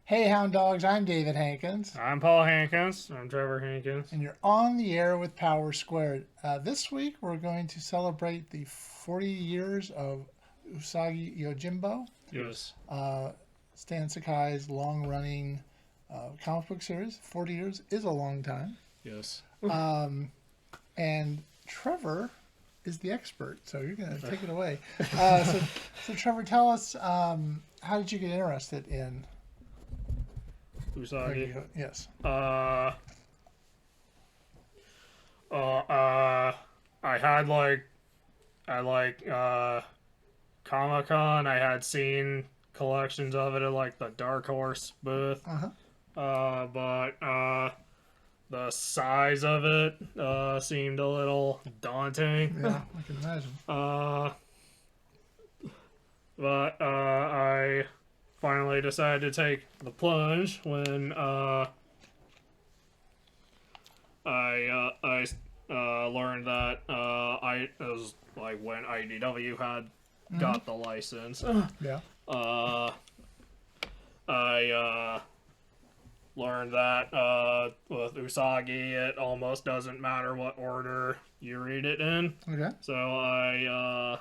Hey, Hound Dogs, I'm David Hankins, I'm Paul Hankins. I'm Trevor Hankins. and you're on the air with Power Squared. This week, we're going to celebrate the 40 years of Usagi Yojimbo, Yes. uh, Stan Sakai's long running comic book series. 40 years is a long time. Yes. Um, and Trevor is the expert, so you're going to take it away. So, Trevor, tell us, how did you get interested in Usagi. Yes. I had Comic Con. I had seen collections of it at like the Dark Horse booth. Uh-huh. But the size of it seemed a little daunting. Yeah, I can imagine. But I finally decided to take the plunge when I learned that it was like when IDW had got the license. Yeah. I learned that with Usagi, it almost doesn't matter what order you read it in. Okay. So I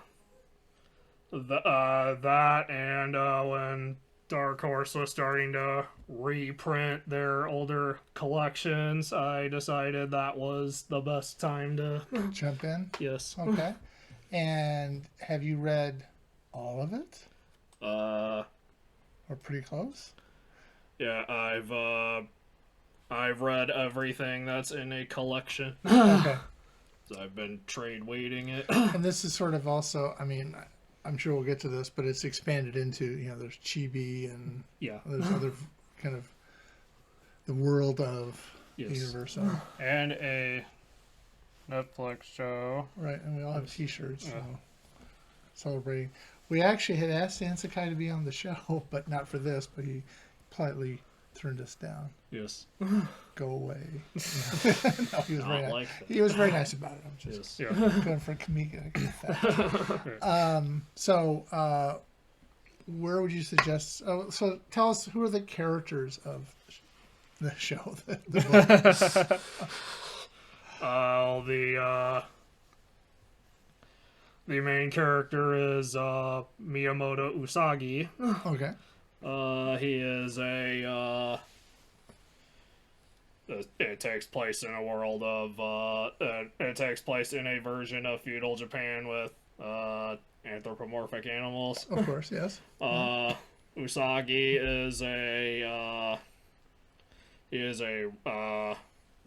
that and when Dark Horse was starting to reprint their older collections, I decided that was the best time to Jump in. yes. Okay. And have you read all of it, Uh, or pretty close? yeah, I've read everything that's in a collection. Okay. So I've been trade waiting it. And this is sort of also, I mean, I'm sure we'll get to this, but it's expanded into, there's Chibi and Yeah. there's other kind of the world of the Yes. universe. Of, And a Netflix show. right. And we all have T-shirts, Yeah. so celebrating. We actually had asked Stan Sakai to be on the show, but not for this, but he politely turned us down. Yes. Go away. No, he was very Not nice. like that. He was very nice about it. I'm just Yes. Yeah. going for comedic effect. So, where would you suggest? So, tell us, who are the characters of the show? The book? The main character is Miyamoto Usagi. Okay. He is a it takes place in a world of it takes place in a version of feudal Japan with anthropomorphic animals. Of course, yes. Usagi is a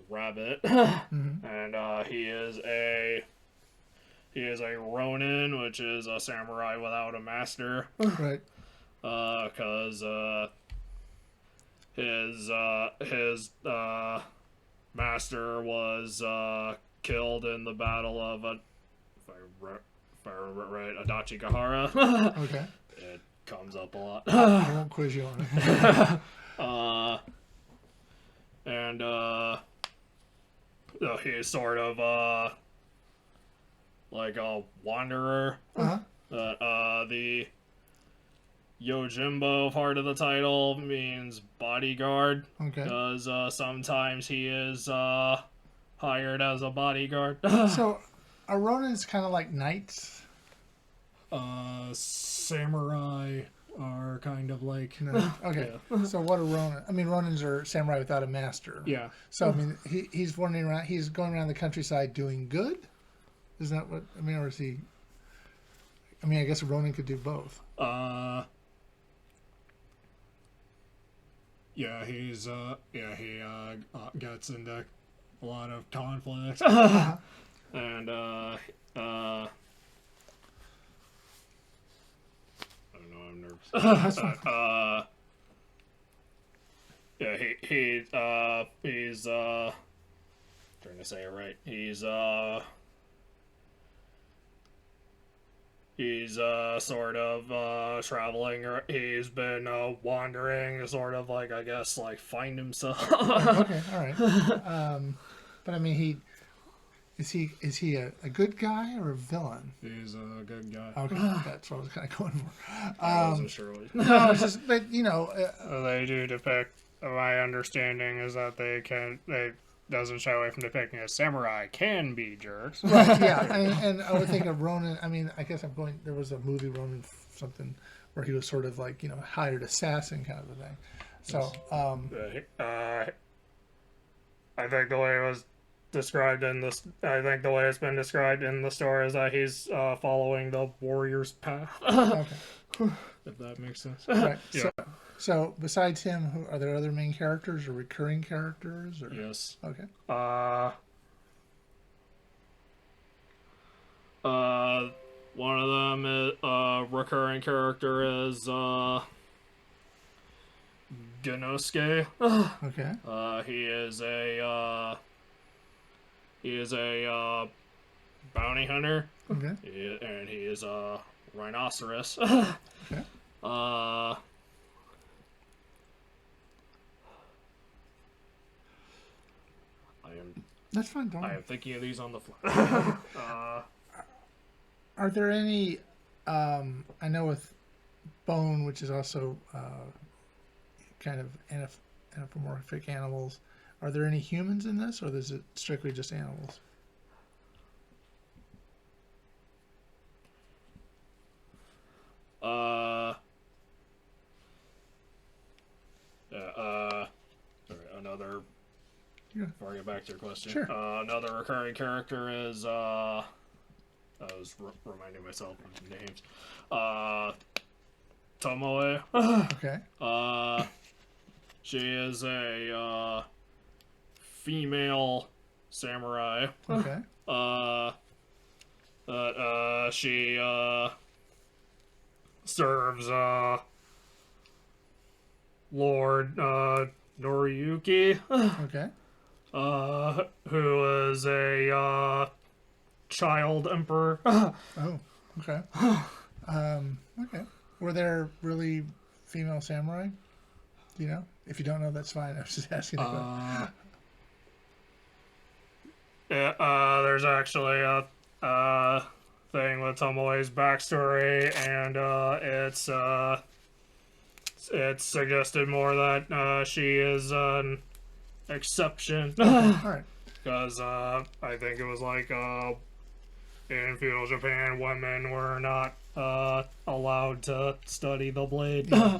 rabbit, and he is a ronin, which is a samurai without a master. Right. Because his master was killed in the battle of if I remember right, Adachigahara. Okay. It comes up a lot. I won't quiz you on it. And he's sort of like a wanderer. Uh-huh. The Yojimbo part of the title means bodyguard, Okay. because sometimes he is hired as a bodyguard. So, a ronin is kind of like knights. Samurai are kind of like No. Okay. So, what are ronin? I mean, ronins are samurai without a master. yeah. So, I mean, he's wandering around. He's going around the countryside doing good. Isn't that what I mean, or is he? I mean, I guess a ronin could do both. Yeah, he gets into a lot of conflicts. And I don't know, I'm nervous. That's fine. Yeah, he's trying to say it right. He's sort of traveling, or he's been wandering, sort of like, I guess, like find himself. Okay, all right. But I mean, Is he a good guy or a villain? He's a good guy. Okay, that's what I was kind of going for. I wasn't sure. No, it's just, but you know, They do depict. My understanding is that they doesn't shy away from depicting a samurai can be jerks. right, yeah, and I would think of Ronin. I mean, I guess I'm going. There was a movie Ronin something where he was sort of like hired assassin kind of a thing. So, I think the way it was described in this, I think the way it's been described in the story is that he's following the warrior's path. okay, If that makes sense. right. Yeah. So besides him, are there other main characters or recurring characters? Or? Yes. Okay. One of them is recurring character is Genosuke. Okay. He is a bounty hunter. Okay. And he is a rhinoceros. Okay. That's fine. Don't. I am thinking of these on the fly. Are there any? I know with bone, which is also kind of anthropomorphic animals. Are there any humans in this, or is it strictly just animals? Another. Yeah. Before I get back to your question, Sure. Another recurring character is I was reminding myself of names. Tomoe. Okay. She is a female samurai. Okay. She serves Lord Noriyuki, Okay. who is a child emperor. Oh. Okay. Okay. Were there really female samurai? Do you know? If you don't know, that's fine. I was just asking. There's actually a thing with Tomoe's backstory, and it's suggested more that she is an exception. All right. Because I think it was like in feudal Japan, women were not allowed to study the blade. Yeah.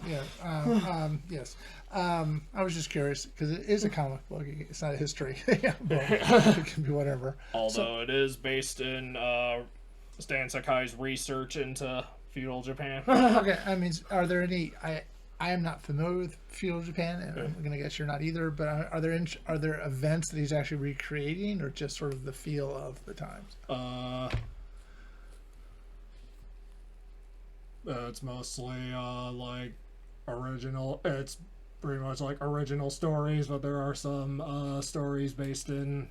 Yes. I was just curious because it is a comic book. It's not a history. Yeah, but it can be whatever. Although it is based in Stan Sakai's research into feudal Japan. Okay. I mean, are there any? I am not familiar with feudal Japan, and I'm gonna guess you're not either. But are there events that he's actually recreating, or just sort of the feel of the times? It's mostly like original. It's pretty much like original stories, but there are some stories based in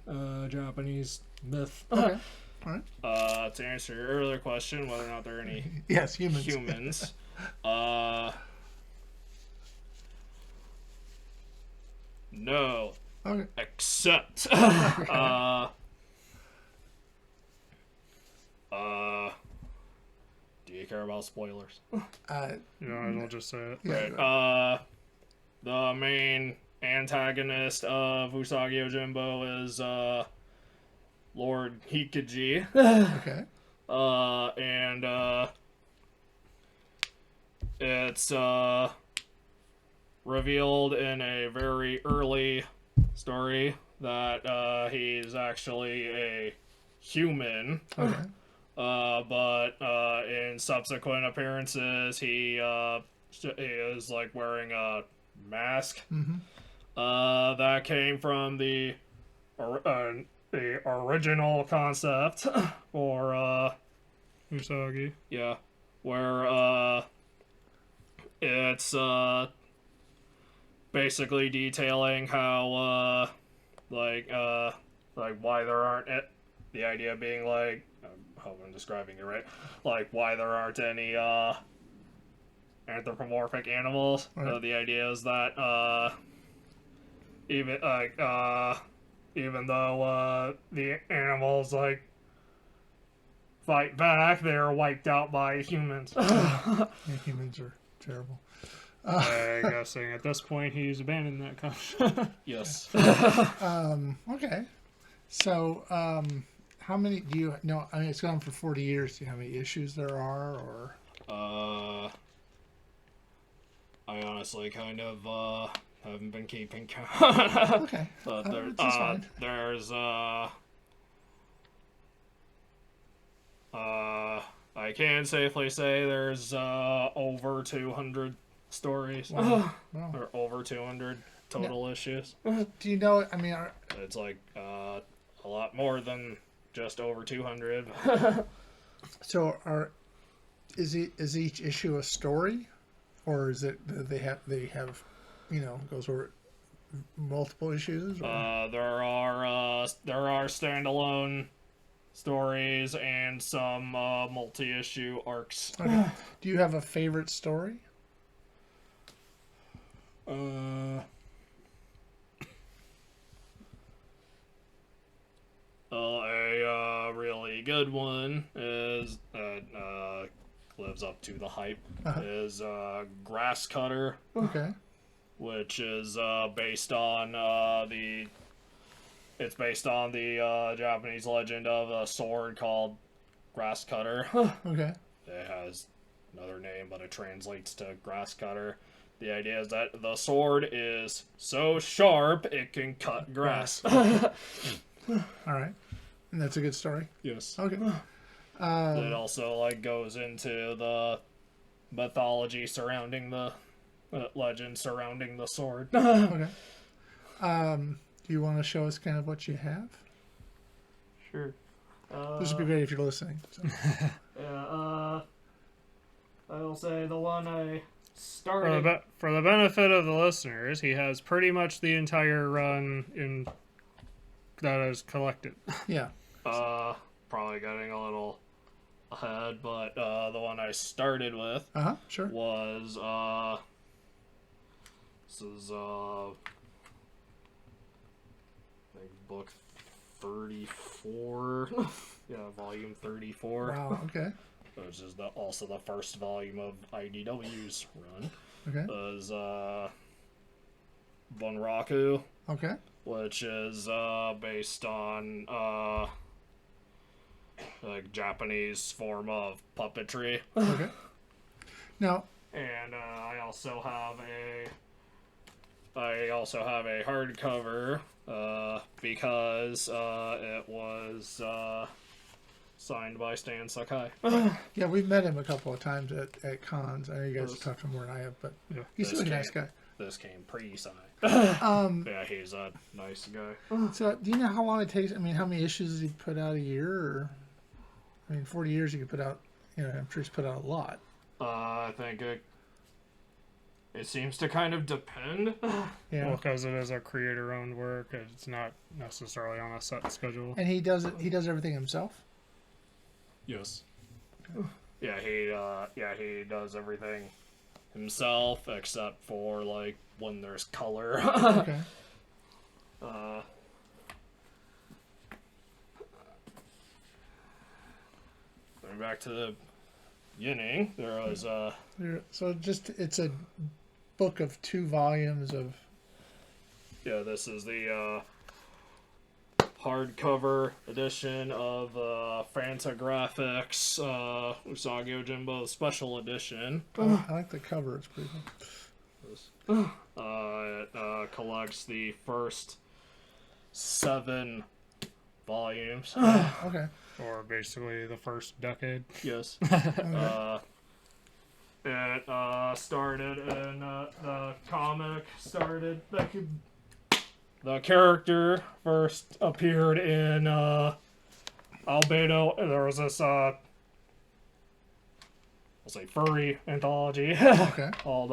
Japanese myth. Okay. All right. To answer your earlier question, whether or not there are any Yes, humans. No. Okay. Except do you care about spoilers? I'll just say it. Yeah, right. The main antagonist of Usagi Yojimbo is Lord Hikaji. Okay. And it's revealed in a very early story that he's actually a human. Okay. But in subsequent appearances, he is like wearing a mask. Mm-hmm. That came from the original concept for Usagi. Yeah, where it's basically detailing how like why there aren't the idea being like I hope I'm describing it right, like why there aren't any anthropomorphic animals. Right. The idea is that even like even though the animals like fight back, they're wiped out by humans. Yeah, humans are terrible. I'm guessing at this point he's abandoned that concept. Yes. Okay. So, how many do you know? I mean, it's gone for 40 years. Do you know how many issues there are, or? I honestly kind of haven't been keeping count. Okay. But It's just fine. there's I can safely say there's over 200 stories. Wow. Wow. Or over 200 total issues. Do you know? I mean, It's like a lot more than just over 200. so is each issue a story, or is it they have goes over multiple issues? Or? There are standalone stories and some multi-issue arcs. Okay. Do you have a favorite story? A really good one is lives up to the hype. Is Grass Cutter, Okay. which is based on the Japanese legend of a sword called Grass Cutter. Okay. It has another name, but it translates to Grass Cutter. The idea is that the sword is so sharp it can cut grass. All right. And that's a good story. Yes. Okay. It also goes into the mythology surrounding the legend surrounding the sword. Okay. Do you want to show us kind of what you have? Sure. This would be great if you're listening. So. Yeah. I will say the one I started. For the benefit of the listeners, he has pretty much the entire run that is collected. Yeah. Probably getting a little ahead, but the one I started with Sure. was this is I think book 34. Yeah, volume 34. Wow. Okay. Which is also the first volume of IDW's run. Okay. Is Bunraku, Okay. which is based on Japanese form of puppetry. Okay. Now. And I also have a hardcover because it was signed by Stan Sakai. Yeah, we've met him a couple of times at cons. I know you guys have talked to him more than I have, but he's a really nice guy. This came pre-signed. Yeah, he's a nice guy. So, do you know how long it takes? I mean, how many issues does he put out a year? Or, I mean, 40 years he could put out. I'm sure he's put out a lot. I think it seems to kind of depend. Yeah. Well, because it is a creator-owned work, it's not necessarily on a set schedule. And he does it. He does everything himself. Yes. Okay. Yeah, he does everything himself except for when there's color. Okay. Going back to the beginning, there was So it's a book of 2 volumes of. Yeah, this is the hardcover edition of Fantagraphics Usagi Yojimbo Special Edition. I like the cover. It's pretty cool. It collects the first 7 volumes. Okay. Or basically the first decade. Yes. Okay. It started in the comic started. The character first appeared in Albedo. There was this I'll say furry anthology Okay. called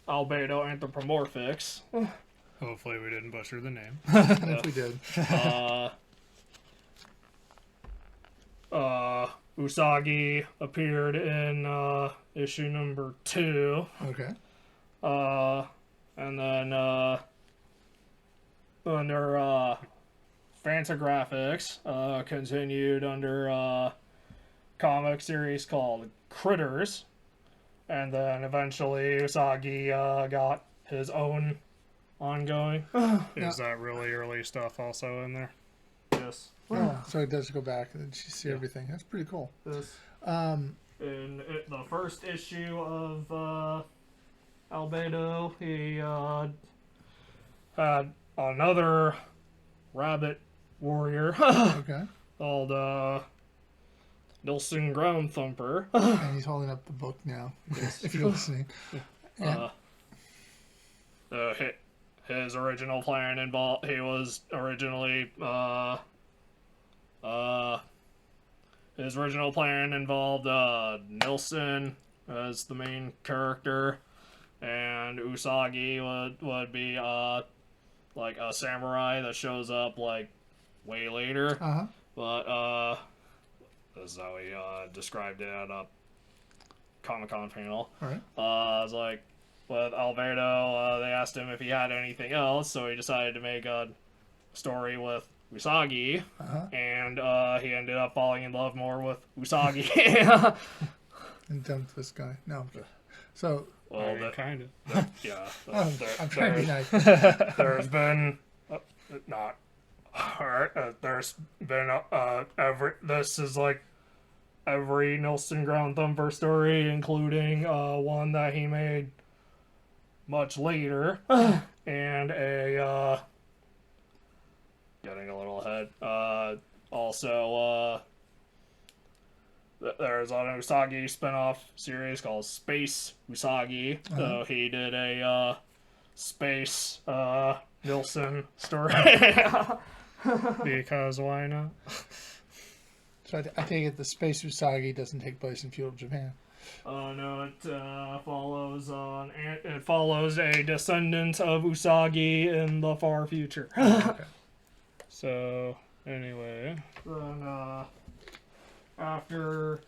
Albedo Anthropomorphics. Hopefully we didn't butcher the name. If we did. Usagi appeared in issue number 2. Okay. And then under Fantagraphics, continued under comic series called Critters, and then eventually Usagi got his own ongoing. Is that really early stuff also in there? Yes. Oh, so it does go back and you see everything. That's pretty cool. This. Um, In the first issue of Albedo, he had another rabbit warrior okay. called Nilson Ground Thumper. And he's holding up the book now, if you're listening. Yeah. His original plan involved. He was originally his original plan involved Nilson as the main character, and Usagi would be like a samurai that shows up like way later. Uh-huh. But this is how he described it at a Comic-Con panel. All right. I was like, with Alberto, they asked him if he had anything else, so he decided to make a story with Usagi, Uh-huh. and he ended up falling in love more with Usagi. And dumped this guy. No, I'm kidding. So, Well, Kind of. yeah. I'm trying to be nice. There's been not. There's been this is like every Nilson Ground Thumper story, including one that he made much later, and a getting a little ahead. Also, there's an Usagi spinoff series called Space Usagi. So he did a space Nilson story. Because why not? So I take it the Space Usagi doesn't take place in feudal Japan. No, it follows a descendant of Usagi in the far future. Okay. So, anyway. Then after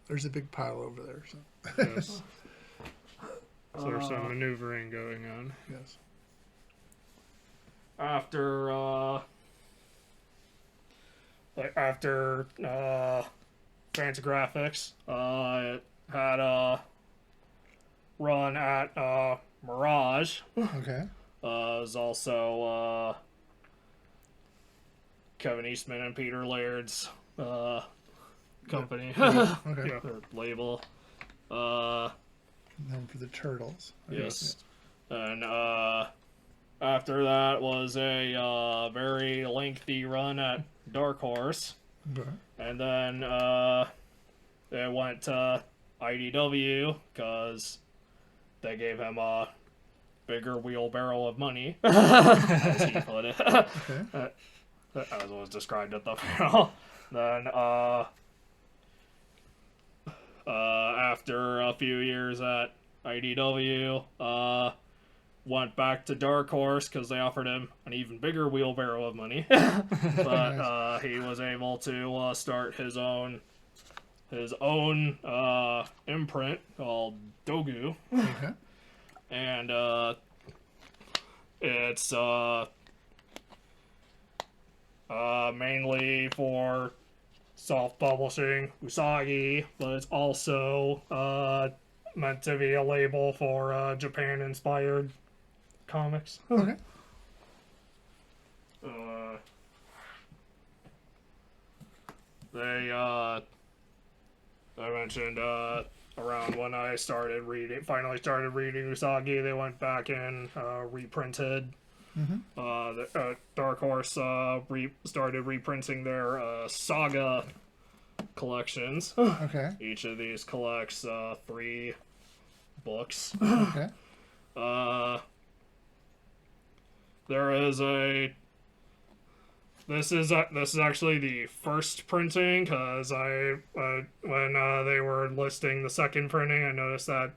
There's a big pile over there. So Yes. So there's some maneuvering going on. yes. after Fantagraphics, it had a run at Mirage. Okay. Is also Kevin Eastman and Peter Laird's company Okay. or label. Known for the turtles. Yes. And after that was a very lengthy run at Dark Horse. Okay. And then it went to IDW because they gave him a bigger wheelbarrow of money, as he put it, Okay. as was described at the panel. Then after a few years at IDW, went back to Dark Horse because they offered him an even bigger wheelbarrow of money. But he was able to start his own imprint called Dogu, Okay. and it's mainly for self-publishing Usagi, but it's also meant to be a label for Japan-inspired comics. Okay. I mentioned around when I finally started reading Usagi, they went back and reprinted. Mm-hmm. Dark Horse started reprinting their Saga collections. Okay. Each of these collects 3 books. Okay. There is a. This is actually the first printing because when they were listing the second printing, I noticed that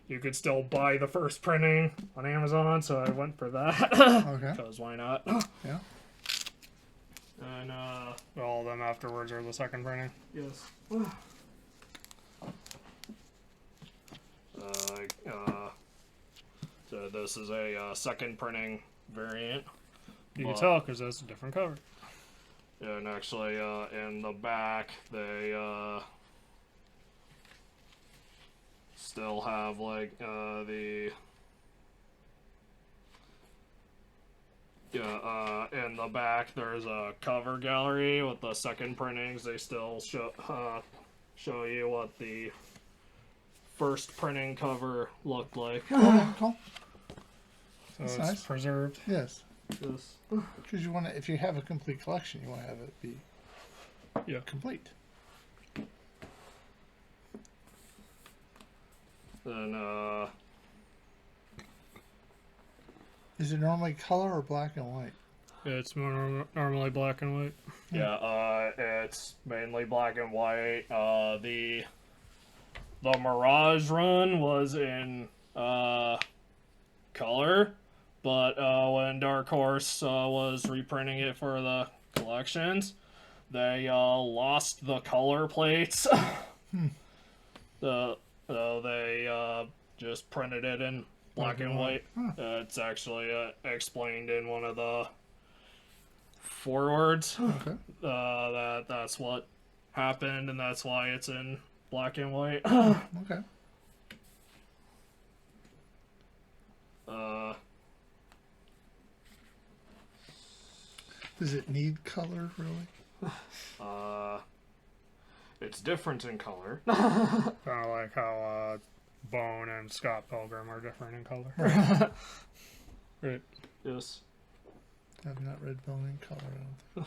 you could still buy the first printing on Amazon, so I went for that. Okay. Because why not? Yeah. And All of them afterwards are the second printing. yes. So this is a second printing variant. You can But- tell because that's a different cover. Yeah, and actually, in the back, they still have like the in the back there's a cover gallery with the second printings. They still show you what the first printing cover looked like. Okay, cool. So That's it's nice. preserved. Yes, This- because you want to. If you have a complete collection, you want to have it be Yeah. complete. Then Is it normally color or black and white? Yeah, it's more normally black and white. yeah, it's mainly black and white. The Mirage run was in color, but when Dark Horse was reprinting it for the collections, they lost the color plates. They just printed it in black and white. It's actually explained in one of the forewords Okay. that's what happened, and that's why it's in black and white. Okay. Does it need color really? It's different in color. Kind of like how Bone and Scott Pilgrim are different in color. Right. Yes. I've not read Bone in color. I don't think.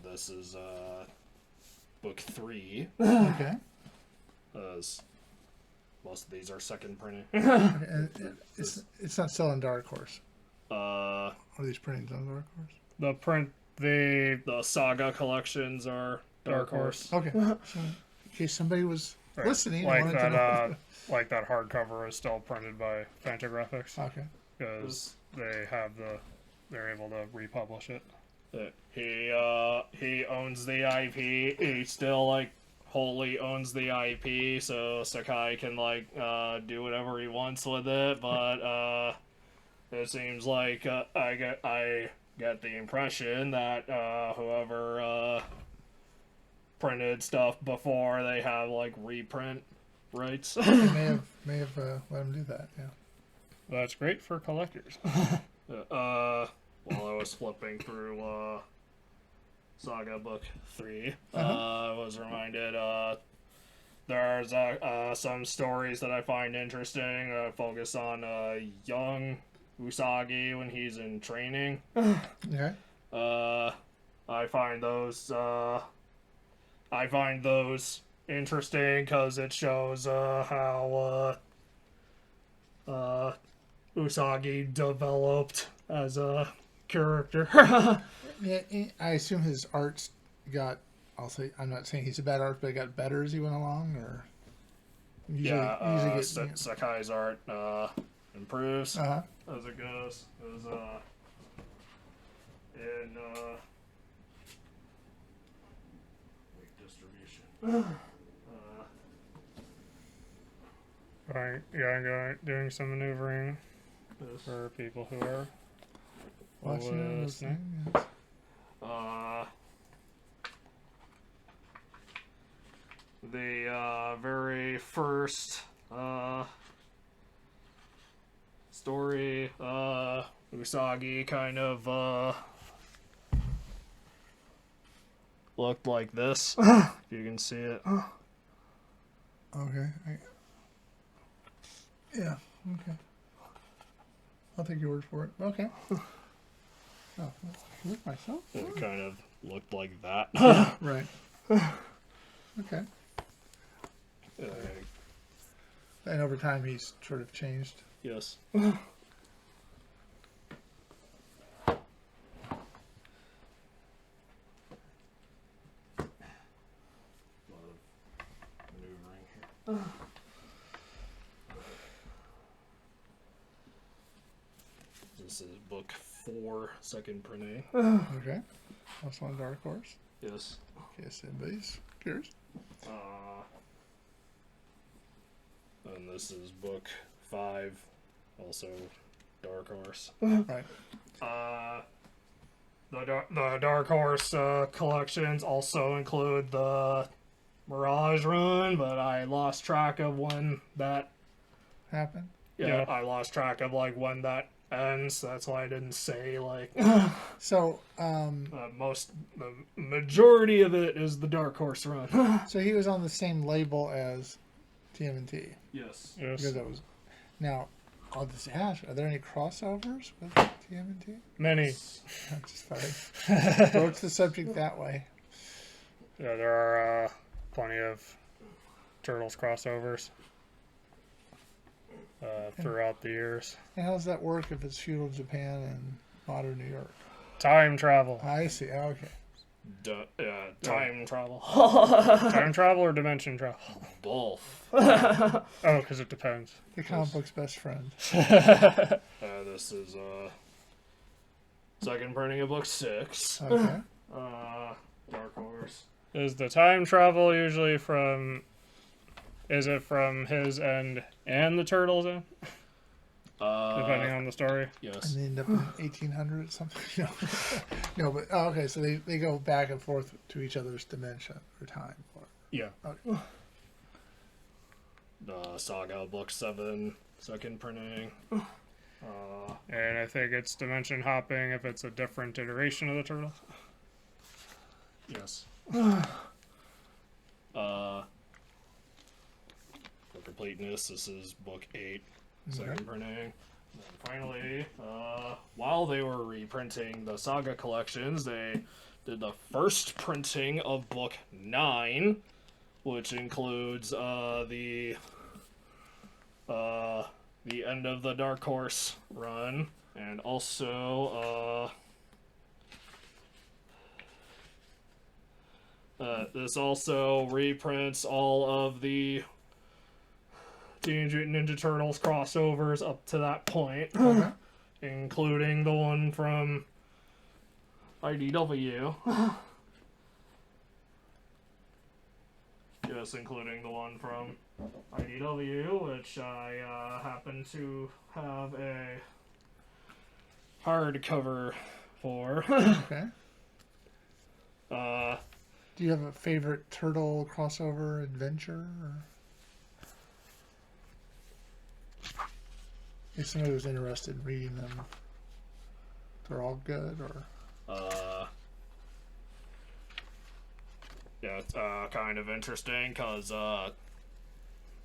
This is book 3. Okay. As most of these are second printing. And it's not still on Dark Horse. Uh, Are these printings on Dark Horse? The the Saga collections are Dark Horse. Okay. So, in case somebody was right, listening, I like wanted to know. that like that hardcover is still printed by Fantagraphics Okay. because they're able to republish it. He owns the IP. He still like wholly owns the IP, so Sakai can like do whatever he wants with it. But it seems like I get the impression that whoever printed stuff before, they have like reprint rights. They may have let him do that. Yeah. That's great for collectors. While I was flipping through Saga Book 3, I was reminded there's some stories that I find interesting. Focus on young Usagi when he's in training. Okay. I find those interesting because it shows how Usagi developed as a character. Yeah, I assume his art's got. I'm not saying he's a bad artist, but it got better as he went along, or usually get. Sakai's art improves Uh huh. as it goes. As in distribution. Right, yeah, doing some maneuvering Yes. for people who are Watching and listening. listening. Yes. The very first story, Usagi kind of looked like this. If you can see it. Okay. Yeah. Okay. I'll take your word for it. Okay. Oh, look myself. It kind of looked like that. Right. Okay. And over time, he's sort of changed. Yes. Maneuvering here. This is book 4, second printing. Okay. Also on Dark Horse. Yes. Yes, anybody's curious. And this is book 5, also Dark Horse. Right. The Dark Horse collections also include the Mirage run, but I lost track of when that. Happened. Yeah, I lost track of like when that ends. That's why I didn't say like. So, The majority of it is the Dark Horse run. so he was on the same label as TMNT. Yes. Because that was. Now, I'll just ask: are there any crossovers with TMNT? Many. I'm just thought broach the subject that way. Yeah, there are plenty of Turtles crossovers throughout the years. And how does that work if it's feudal Japan and modern New York? Time travel. I see. Okay. Time travel. Time travel or dimension travel? Both. Oh, because it depends. The comic book's best friend. This is second printing of book 6. Okay. Dark Horse. Is the time travel usually from... Is it from his end and the Turtles' end? Depending on the story? Yes. And they end up in 1800 something. No, but okay. So they go back and forth to each other's dimension or time. Yeah. Okay. Saga book 7, second printing. And I think it's dimension hopping if it's a different iteration of the Turtles. Yes. For completeness, this is book 8, second printing. And then finally, while they were reprinting the Saga collections, they did the first printing of book 9, which includes the end of the Dark Horse run, and also this also reprints all of the Teenage Mutant Ninja Turtles crossovers up to that point, including the one from IDW. Yes, including the one from IDW, which I happen to have a hardcover for. Okay. uh, Do you have a favorite turtle crossover adventure? Or... if somebody was interested in reading them, they're all good, or yeah, it's kind of interesting because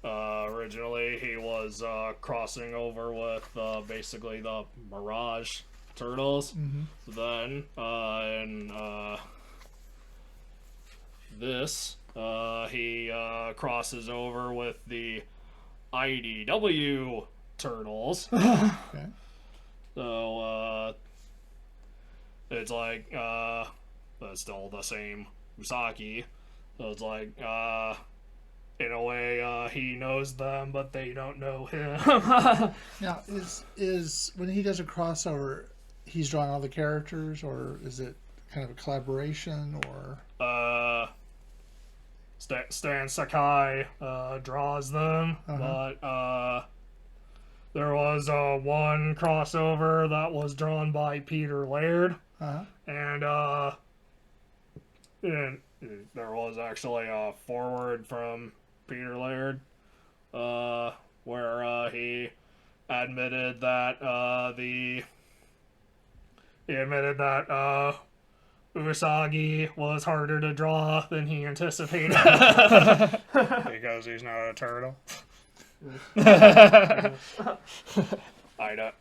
originally he was crossing over with basically the Mirage Turtles. Then in this he crosses over with the IDW Turtles. okay. So it's like that's still the same Usagi. So it's like in a way he knows them but they don't know him. Now, is when he does a crossover, he's drawing all the characters, or is it kind of a collaboration, or? Stan Sakai draws them, but there was one crossover that was drawn by Peter Laird, and there was actually a forward from Peter Laird where he admitted that Usagi was harder to draw than he anticipated. Because he's not a turtle. I don't.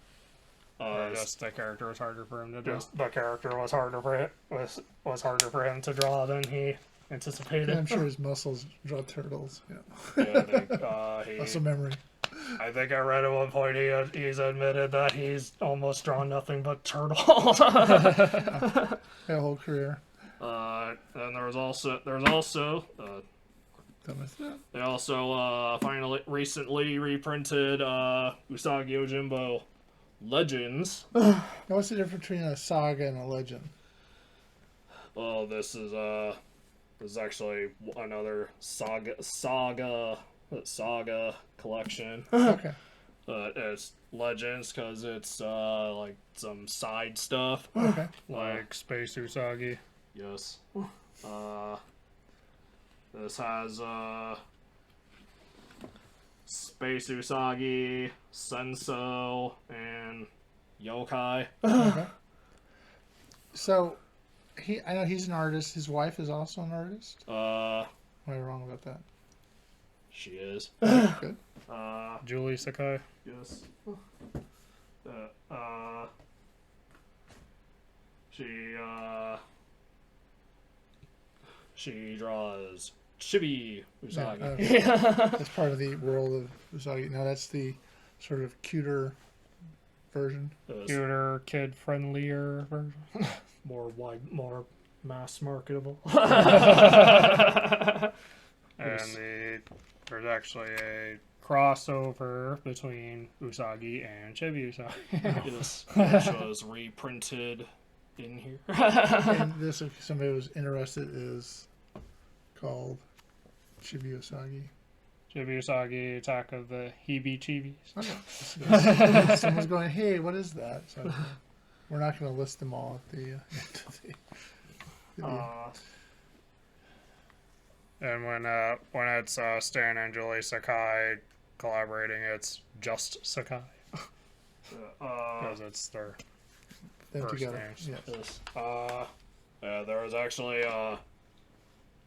Just the character was harder for him to draw. The character was harder for him to draw than he anticipated. I'm sure his muscles draw turtles. Yeah. Yeah, I think, Muscle memory. I think I read at one point he's admitted that he's almost drawn nothing but turtles. My whole career. And there's also they also finally recently reprinted Usagi Yojimbo Legends. Now, what's the difference between a saga and a legend? Oh, this is actually another saga collection. Okay. It's Legends because it's like some side stuff. Okay. Like Space Usagi. Yes. This has Space Usagi, Senso, and Yokai. Okay. So, I know he's an artist. His wife is also an artist. Am I wrong about that? She is. Good. Julie Sakai. Yes. She draws Chibi Usagi. Yeah, that's part of the world of Usagi. Now that's the sort of cuter version. Cuter, kid friendlier version. More mass marketable. And there's actually a crossover between Usagi and Chibi Usagi. Yes, which was reprinted in here. And this, if somebody was interested, is called Chibi Usagi. Chibi Usagi, Attack of the Heebie-Chibis. Okay. Someone's going, hey, what is that? So we're not going to list them all at the end of the video. And when it's Stan and Julie Sakai collaborating, it's just Sakai. Because it's their Them first together. names. Yes. There was actually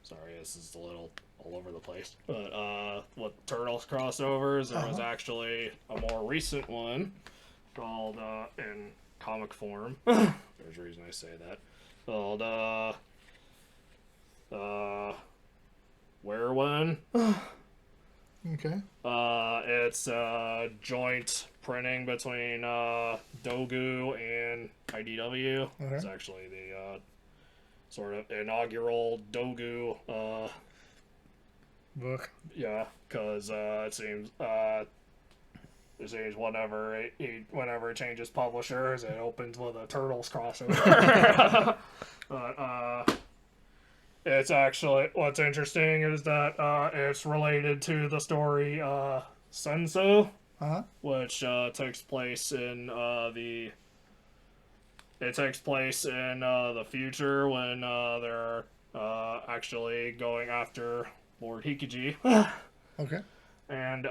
sorry, this is a little all over the place, but with Turtles crossovers, there was actually a more recent one called in comic form. There's a reason I say that. Called Where When. Okay. It's joint printing between Dogu and IDW. Okay. It's actually the sort of inaugural Dogu book. yeah, because it seems whenever it changes publishers, it opens with a Turtles crossover. But it's actually, what's interesting is that it's related to the story Senso, which takes place in the future when they're actually going after Lord Hikiji. Okay. And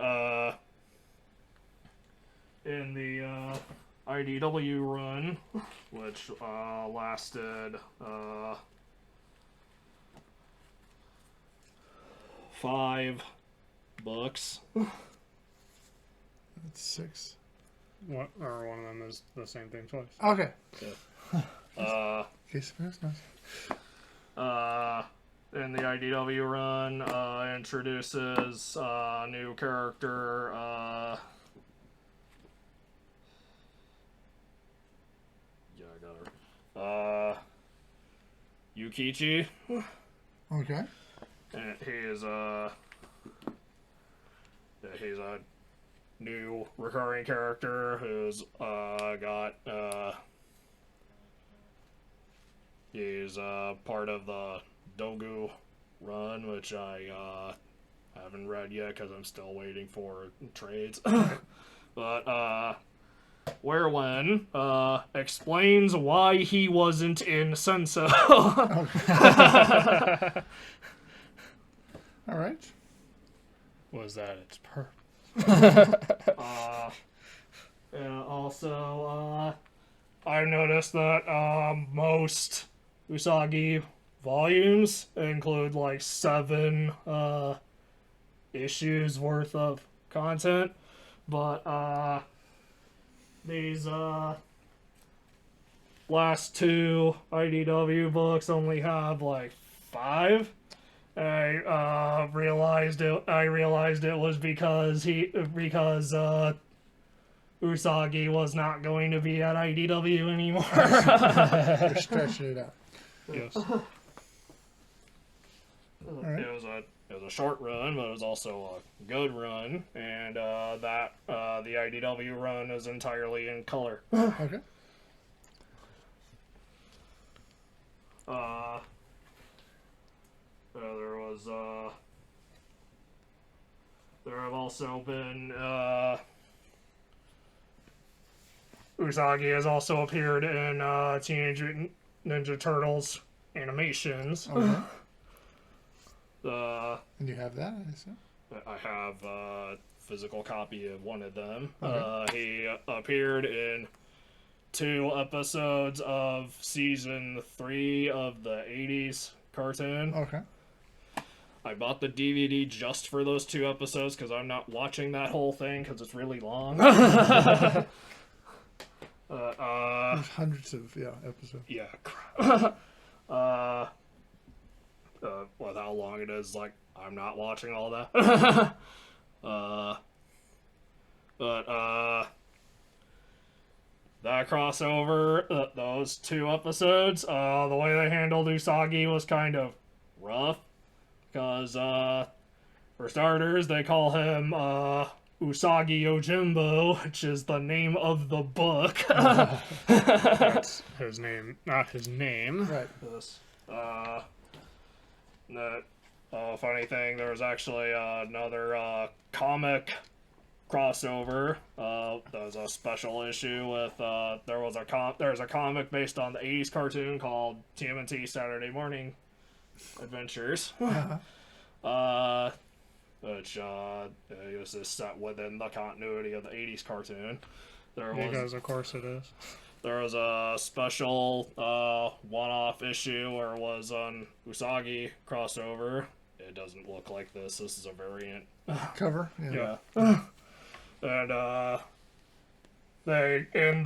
in the IDW run, which lasted 5 books. That's 6. One of them is the same thing twice. Okay. Yeah. Case of business. In the IDW run, introduces a new character, yeah, I got her. Yukichi. Okay. And he's a new recurring character who's got he's part of the Dogu run, which I haven't read yet because I'm still waiting for trades. But Where When explains why he wasn't in Senso. All right. Was that its purpose? And also, I noticed that most Usagi volumes include like 7 issues worth of content, but these last 2 IDW books only have like 5. I realized it was because Usagi was not going to be at IDW anymore. You're stretching it out. Yes. right. It was a short run, but it was also a good run, and the IDW run is entirely in color. Okay. also been Usagi has also appeared in Teenage Mutant Ninja Turtles animations. Okay. And you have that, I assume? I have a physical copy of one of them. Okay. He appeared in 2 episodes of season 3 of the 80s cartoon. Okay. I bought the DVD just for those 2 episodes because I'm not watching that whole thing because it's really long. There's hundreds of episodes. Yeah. With how long it is, like, I'm not watching all that. That crossover, those 2 episodes, the way they handled Usagi was kind of rough. Because, for starters, they call him, Usagi Yojimbo, which is the name of the book. That's his name, not his name. Right. This. Funny thing, there was actually another comic crossover. There was a special issue with there's a comic based on the 80s cartoon called TMNT Saturday Morning Adventures. Which it was just set within the continuity of the 80s cartoon. Because of course it is. There was a special one-off issue where it was an Usagi crossover. It doesn't look like this. This is a variant. Cover? Yeah. And they in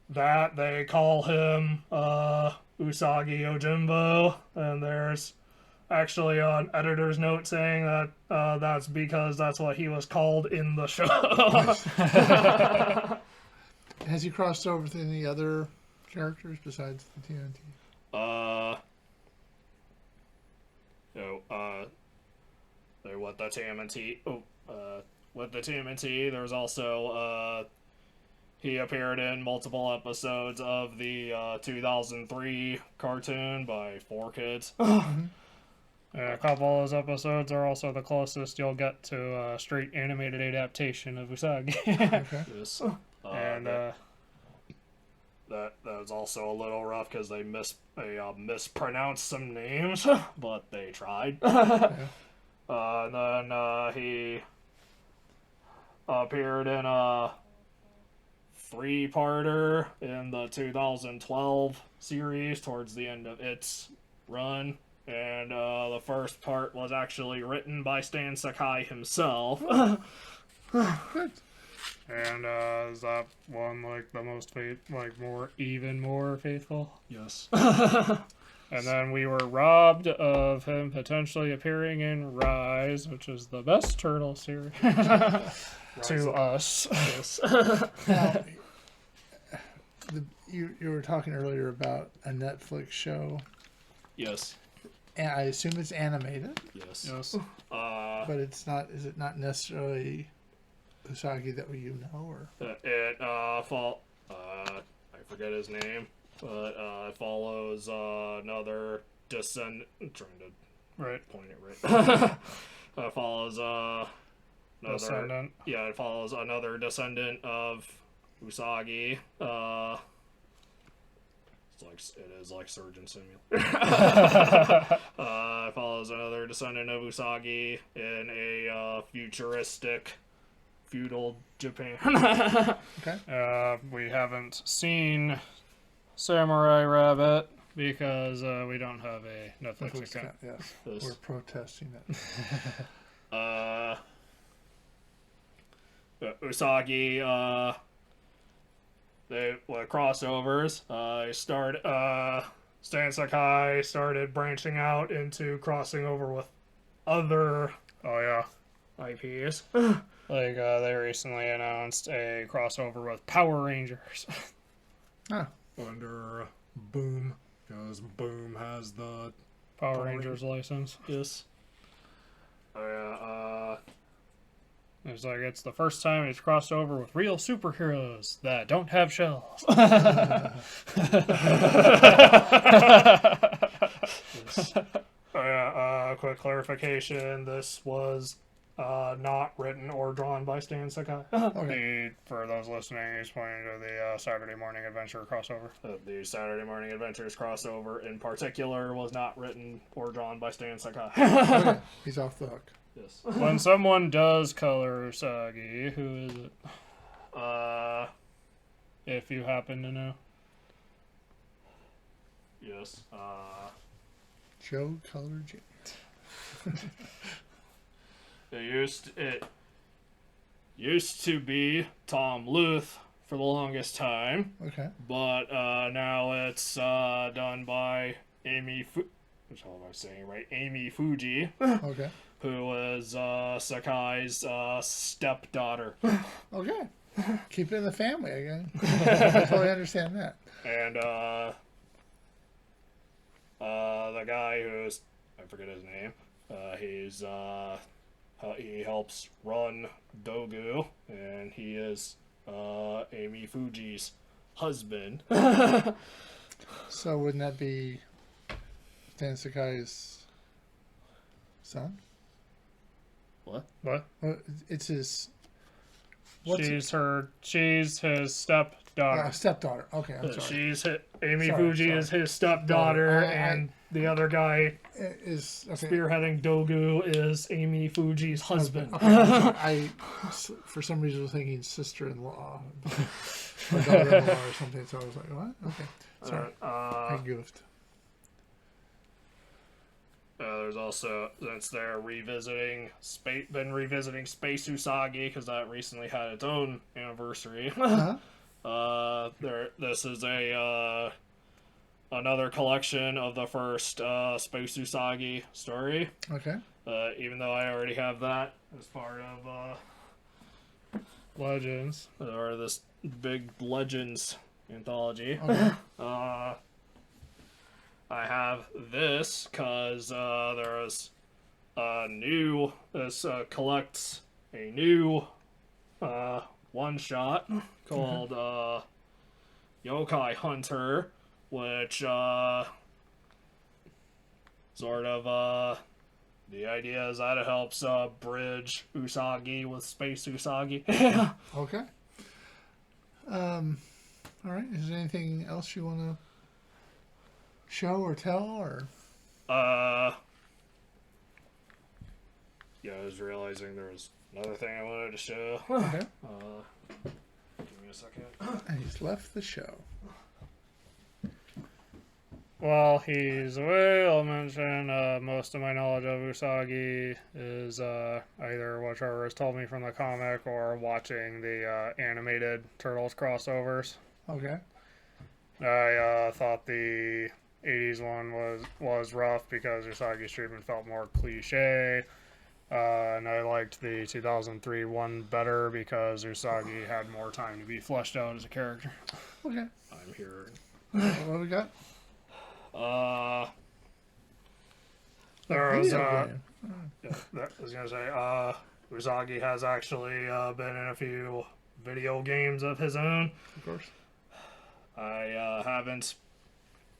that they call him Usagi Yojimbo, and there's actually an editor's note saying that that's because that's what he was called in the show. Has he crossed over with any other characters besides the TNT? With the TMNT. With the TMNT, there was also he appeared in multiple episodes of the 2003 cartoon by 4Kids. And a couple of those episodes are also the closest you'll get to a straight animated adaptation of Usagi. Okay. Yes. And that was also a little rough because they mispronounced some names, but they tried. And then he appeared in a 3-parter in the 2012 series towards the end of its run. And the first part was actually written by Stan Sakai himself. Good. And is that one like the most more faithful? Yes. And then we were robbed of him potentially appearing in Rise, which is the best turtle series to us. Yes. Now, you were talking earlier about a Netflix show. Yes. And I assume it's animated. Yes. Yes. But it's not. Is it not necessarily Usagi that you know, or I forget his name, but it follows another descendant. I'm trying to point it right. It follows another Descendant. Yeah, it follows another descendant of Usagi. It is like Surgeon Simulator. It follows another descendant of Usagi in a futuristic feudal Japan. okay? We haven't seen Samurai Rabbit because we don't have a Netflix account. Yes, This. we're protesting it. Usagi, crossovers. Stan Sakai started branching out into crossing over with other IPs. Like they recently announced a crossover with Power Rangers. Under Boom, because Boom has the Power Rangers license. Yes. It's like it's the first time it's crossed over with real superheroes that don't have shells. Quick clarification. This was not written or drawn by Stan Sakai. Okay. For those listening, he's pointing to the Saturday Morning Adventure crossover. The Saturday Morning Adventures crossover in particular was not written or drawn by Stan Sakai. Okay. He's off the hook. Yes. When someone does color Usagi, who is it? If you happen to know. Yes. Joe Color J. It used to be Tom Luth for the longest time, Okay. but now it's done by Amy. Which how am I saying right? Amy Fuji, Okay. who is Sakai's stepdaughter, Okay. Keep it in the family again. I totally understand that. and the guy who's I forget his name. He helps run Dogu, and he is Amy Fuji's husband. So wouldn't that be Stan Sakai's son? What? What? It's his She's his stepdaughter. stepdaughter. Okay, I'm sorry. Amy Sorry, Fuji sorry. is his stepdaughter, I- and the other guy Is okay. spearheading Dogu is Amy Fuji's husband. I, for some reason, was thinking sister-in-law or daughter-in-law or something. So I was like, what? Okay, sorry, I goofed. There's also, since they're revisiting Space Usagi because that recently had its own anniversary. Huh? This is another collection of the first Space Usagi story. Okay. Even though I already have that as part of Legends. or this big Legends anthology. Okay. I have this because there is this collects a new one shot called Yokai Hunter, which sort of the idea is that it helps bridge Usagi with Space Usagi. Okay. All right. Is there anything else you want to show or tell or? Yeah, I was realizing there was another thing I wanted to show. Okay. Give me a second. And he's left the show. While he's away, I'll mention most of my knowledge of Usagi is either what Trevor has told me from the comic or watching the animated Turtles crossovers. Okay. I thought the 80s one was rough because Usagi's treatment felt more cliche. And I liked the 2003 one better because Usagi had more time to be fleshed out as a character. Okay. I'm here. What do we got? There was Video game. I was gonna say Usagi has actually been in a few video games of his own. Of course. I haven't.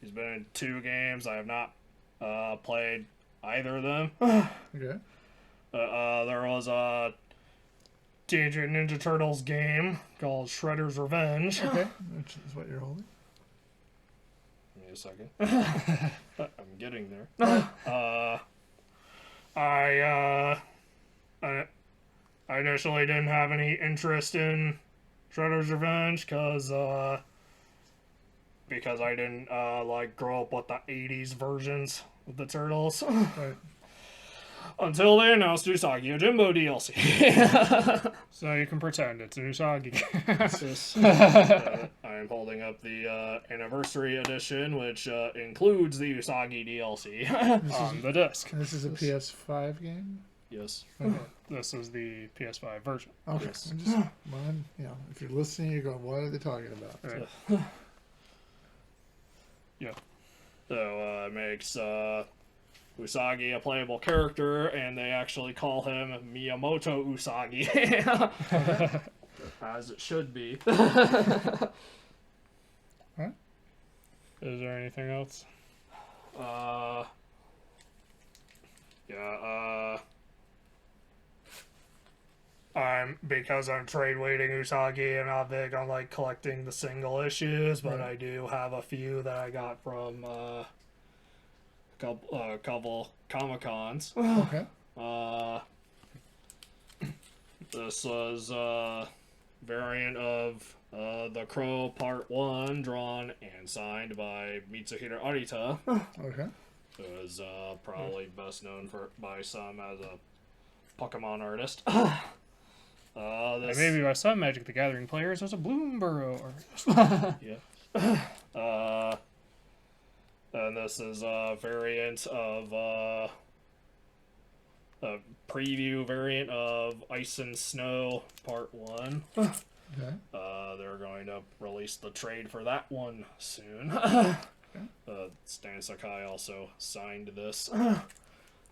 He's been in 2 games. I have not played either of them. Okay. There was a Teenage Mutant Ninja Turtles game called Shredder's Revenge. Okay. Which is what you're holding. Give me a second. I'm getting there. I initially didn't have any interest in Shredder's Revenge because I didn't grow up with the 80s versions of the Turtles. Right. Until they announced Usagi Yojimbo DLC. So you can pretend it's an Usagi. I am holding up the anniversary edition, which includes the Usagi DLC. on the disc. And this is a PS5 game. Yes. Okay. This is the PS5 version. Okay. Yes. I'm just, if you're listening, you're going, what are they talking about? Right. Yeah. So it makes Usagi a playable character, and they actually call him Miyamoto Usagi. As it should be. Is there anything else? because I'm trade waiting Usagi, I'm not big on like collecting the single issues, but Right. I do have a few that I got from couple Comic Cons. Okay. This was variant of The Crow Part 1, drawn and signed by Mitsuhiro Arita. Okay. Who is probably best known by some as a Pokemon artist. And maybe by some Magic the Gathering players, there's a Bloomborough artist. Yeah. And this is a variant of a preview variant of Ice and Snow Part 1. Okay. They're going to release the trade for that one soon. Stan Sakai also signed this.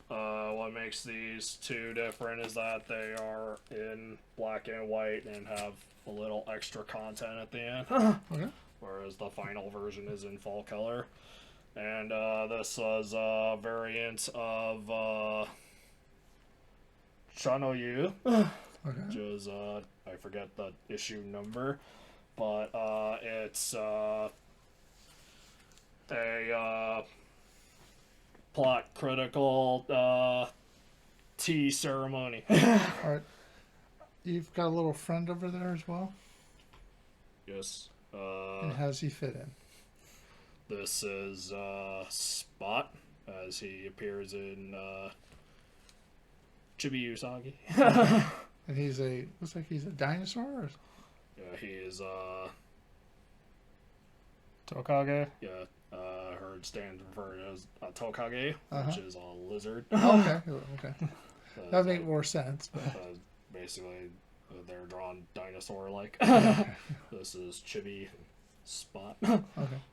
What makes these two different is that they are in black and white and have a little extra content at the end. Okay. Whereas the final version is in full color. And this was a variant of Chanoyu, Okay. which is, I forget the issue number, but it's a plot critical tea ceremony. All right. You've got a little friend over there as well. Yes. And how does he fit in? This is Spot, as he appears in Chibi Usagi. And looks like he's a dinosaur. Or... Yeah, he is, Tokage. heard Stan referred as a Tokage, which is a lizard. Okay. Okay. That would make more sense. But... basically, they're drawn dinosaur-like. This is Chibi Spot. Okay.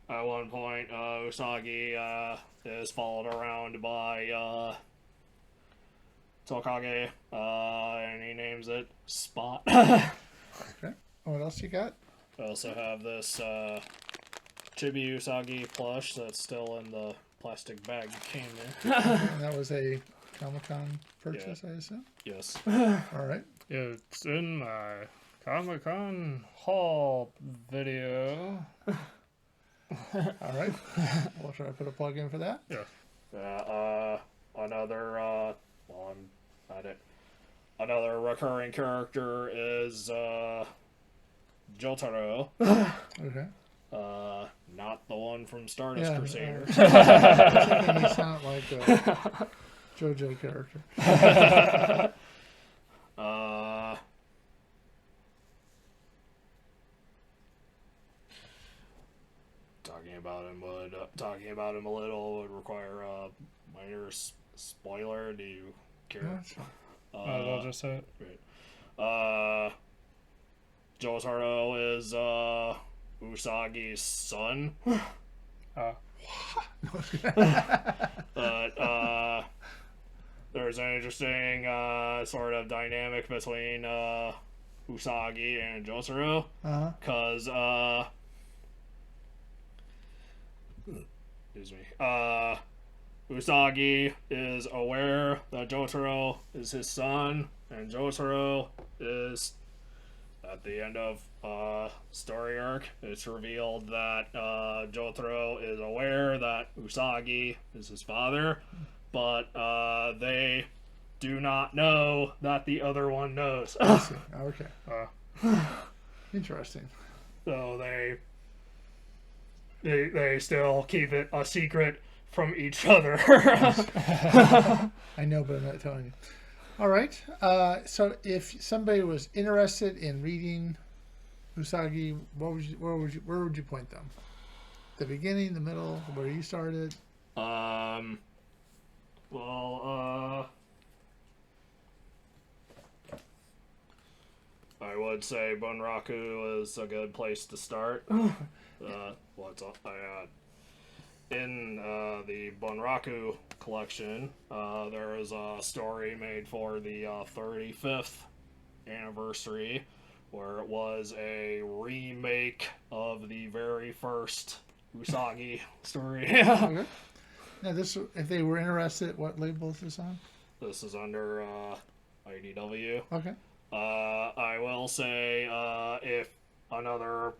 At one point, Usagi is followed around by Tokage, and he names it Spot. Okay. What else you got? I also have this Chibi Usagi plush that's still in the plastic bag it came in. And that was a Comic-Con purchase, I assume? Yes. All right. It's in my Comic-Con haul video. All right. We'll try to put a plug in for that. Yeah. Another, well, I'm at it. Another recurring character is Jotaro. Okay. Not the one from Stardust Crusader. I was thinking he sounded like a JoJo character. Talking about him a little would require a minor spoiler. Do you care? Yeah, sure. I'll just say it. Right. Jotaro is Usagi's son. But there's an interesting sort of dynamic between Usagi and Jotaro, because excuse me, Usagi is aware that Jotaro is his son, and Jotaro is, at the end of story arc, it's revealed that Jotaro is aware that Usagi is his father, but they do not know that the other one knows. I see. Okay. Interesting. So they still keep it a secret from each other. I know, but I'm not telling you. All right. So if somebody was interested in reading Usagi, where would you point them? The beginning, the middle, where you started? I would say Bunraku is a good place to start. In the Bunraku collection, there is a story made for the 35th anniversary, where it was a remake of the very first Usagi story. Okay. Now, if they were interested, what label is this on? This is under IDW. Okay. I will say, if another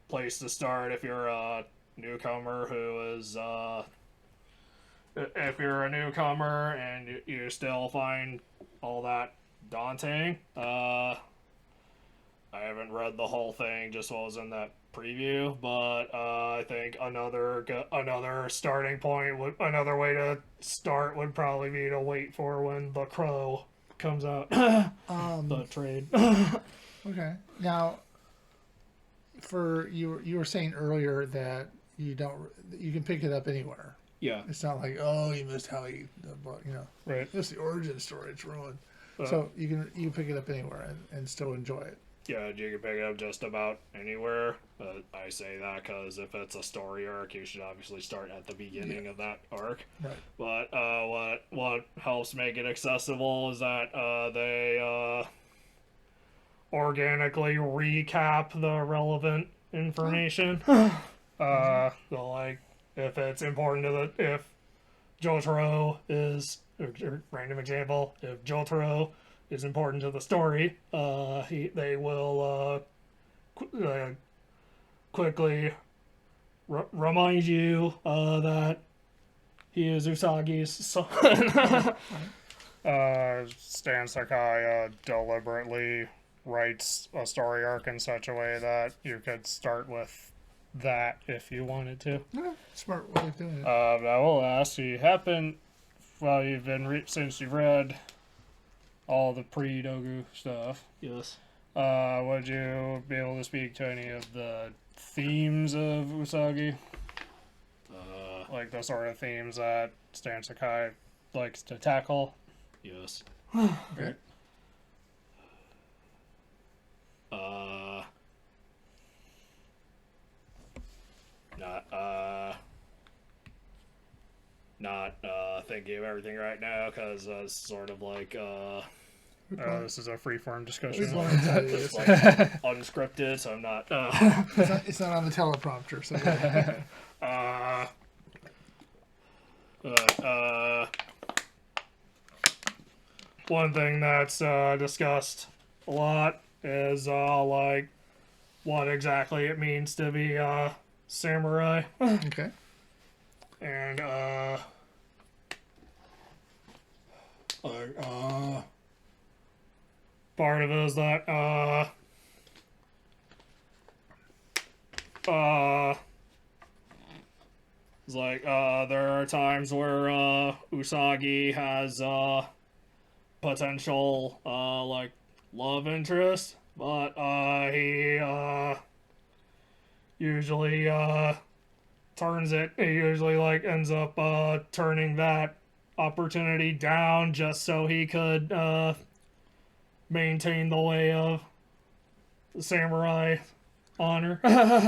place to start if you're a newcomer who is, if you're a newcomer and you still find all that daunting, I haven't read the whole thing, just what was in that preview, but I think another starting point another way to start would probably be to wait for when The Crow comes out. The trade. Okay. Now, for you were saying earlier that you can pick it up anywhere. Yeah. It's not like, oh, you missed how he, you know, Right. it's the origin story. It's ruined. So you can pick it up anywhere and still enjoy it. Yeah, you can pick it up just about anywhere. But I say that because if it's a story arc, you should obviously start at the beginning of that arc. Right. But what helps make it accessible is that they organically recap the relevant information. So like if it's important to if Jotaro is random example, if Jotaro is important to the story, they will quickly remind you that he is Usagi's son. Stan Sakai deliberately writes a story arc in such a way that you could start with that if you wanted to. Yeah, smart way of doing it. I will ask you, since you've read all the pre-Dogu stuff, Yes. would you be able to speak to any of the themes of Usagi? Like the sort of themes that Stan Sakai likes to tackle? Yes. Okay. Not thinking of everything right now because it's sort of like This is a free-form We discussion. want to tell you, it's like unscripted, so I'm not. it's not on the teleprompter. So one thing that's discussed a lot is like what exactly it means to be a samurai, okay. and part of it is that it's like there are times where Usagi has potential like love interest, but he usually turns it. He usually like ends up turning that opportunity down just so he could maintain the way of the samurai honor.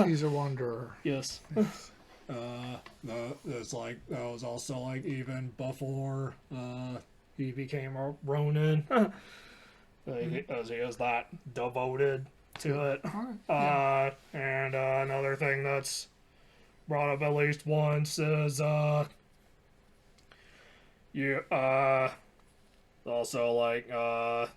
He's a wanderer. Yes. It's like that was also like even before he became a Ronin, as he was that devoted to it. And another thing that's brought up at least once is you also like the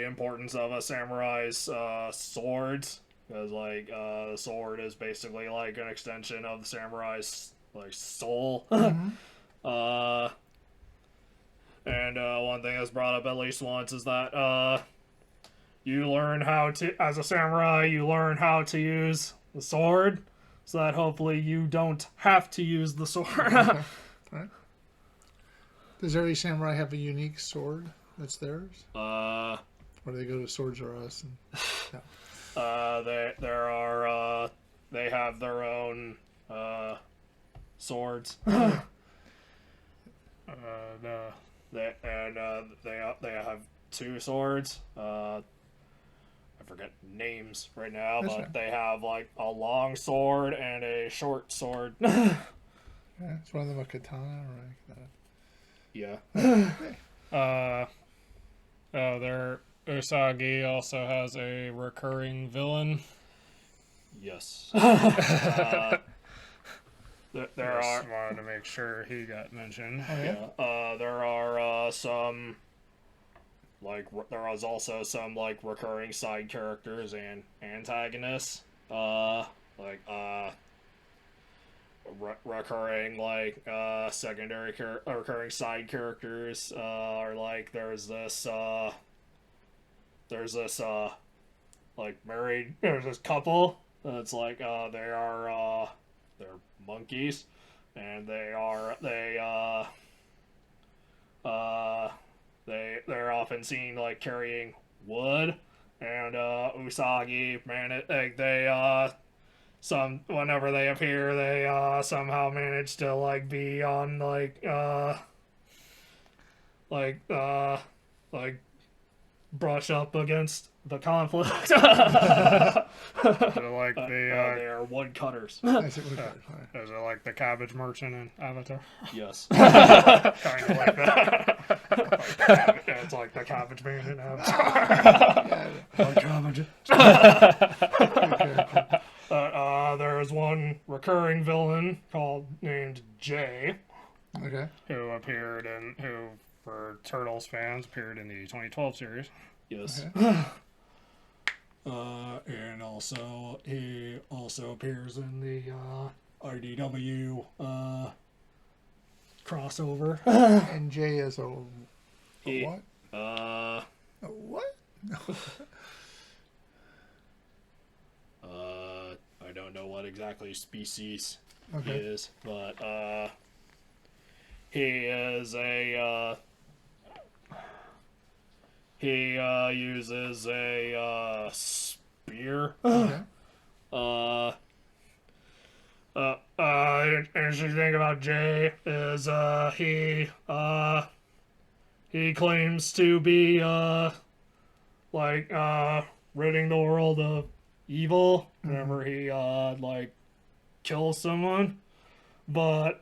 importance of a samurai's swords. Because, like, the sword is basically, like, an extension of the samurai's, like, soul. And one thing that's brought up at least once is that, you learn how to, as a samurai, you learn how to use the sword, so that hopefully you don't have to use the sword. Okay. Right. Does every samurai have a unique sword that's theirs? Or do they go to Swords R Us? No. They have their own swords. No. They have two swords. I forget names right now, That's but fine. they have like a long sword and a short sword. Yeah, is one of them a katana or Yeah. Their Usagi also has a recurring villain. Yes. There Just are. wanted to make sure he got mentioned. Oh, yeah? There are some there was also some like recurring side characters and antagonists. Recurring like recurring side characters are like there's this there's this couple that's like they're monkeys, and they're often seen like carrying wood, and Usagi whenever they appear, they somehow manage to like be on like brush up against the conflict. They're like they are woodcutters. I see what you're saying. is it like the cabbage merchant in Avatar? Yes. Kind of like that. It's like the cabbage man in Yeah. there's one recurring villain named Jay. Okay. who for Turtles fans appeared in the 2012 series. Yes. Okay. And also he also appears in the IDW crossover. And Jay is a He- what? A what? I don't know what exactly species he Okay. is, but he is a he uses a spear. Okay. Interesting thing about Jay is he claims to be ridding the world of evil whenever he like kills someone, but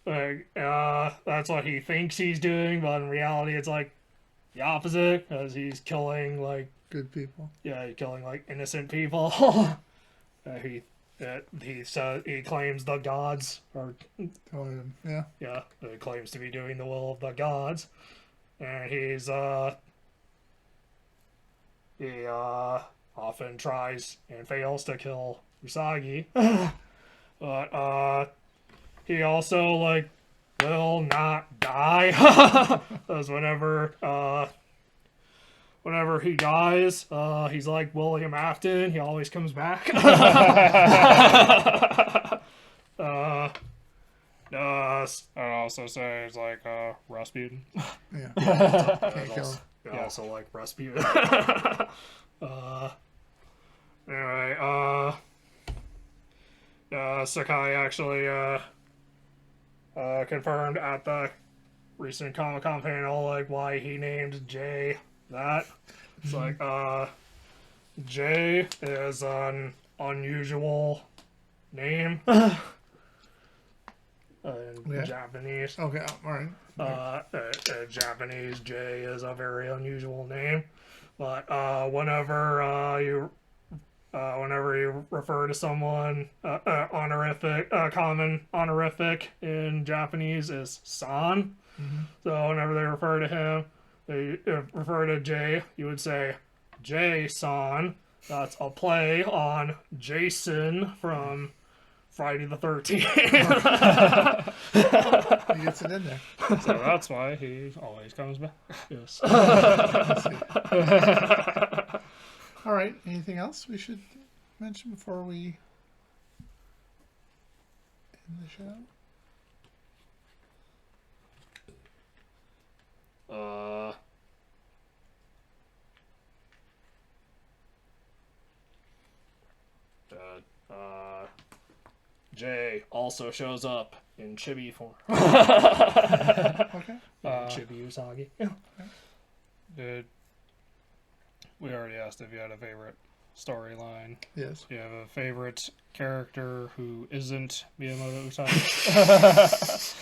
that's what he thinks he's doing, but in reality it's like the opposite, because he's killing like Good people. he's killing like innocent people. He claims the gods are Tell him. Yeah. he claims to be doing the will of the gods, and he often tries and fails to kill Usagi, but he also like will not die, because whenever he dies, he's like William Afton. He always comes back. I'd also say it's like Rasputin. Yeah. Can't Can't kill him. also like Rasputin. Anyway, Sakai actually confirmed at the recent Comic-Con panel like why he named Jay that. It's like Jay is an unusual name in Japanese. Okay. All right. Japanese Jay is a very unusual name, but whenever you refer to someone, common honorific in Japanese is san. So whenever they refer to him, they refer to Jay, you would say Jay-san. That's a play on Jason from Friday the 13th. He gets it in there. So that's why he always comes back. Yes. All right. Anything else we should mention before we end the show? Jay also shows up in chibi form. Okay. Chibi Usagi. We already asked if you had a favorite storyline. Yes. Do you have a favorite character who isn't Miyamoto Usagi?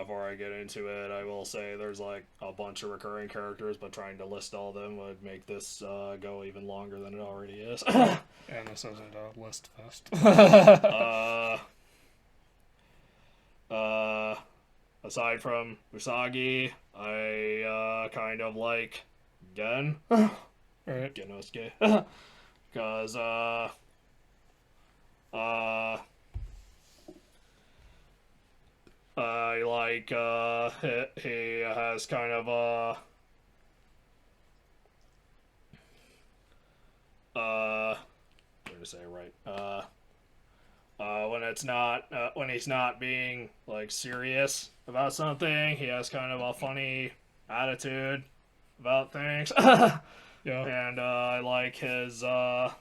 Before I get into it, I will say there's like a bunch of recurring characters, but trying to list all of them would make this go even longer than it already is. And this isn't a list fest. Aside from Usagi, I kind of like Gen. Right. Genosuke. Because, I like, he has kind of trying to say it right. When it's not, when he's not being, like, serious about something, he has kind of a funny attitude about things. Yeah. And, I like his sort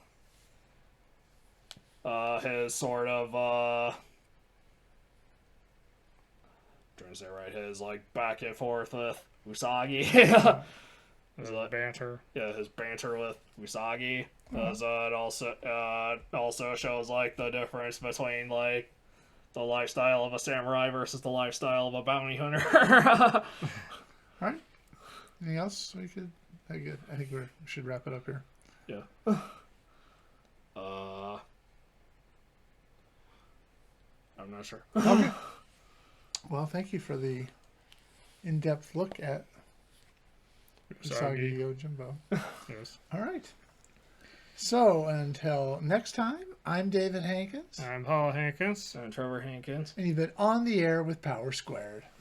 of, trying to say it right, his, like, back and forth with Usagi. His banter. Yeah, his banter with Usagi. As it also shows like the difference between like the lifestyle of a samurai versus the lifestyle of a bounty hunter. All right. Anything else we could? Good. I think we should wrap it up here. Yeah. I'm not sure. Okay. Well, thank you for the in-depth look at Usagi Yojimbo. Yes. All right. So until next time, I'm David Hankins. I'm Paul Hankins. And Trevor Hankins. And you've been on the air with Power Squared.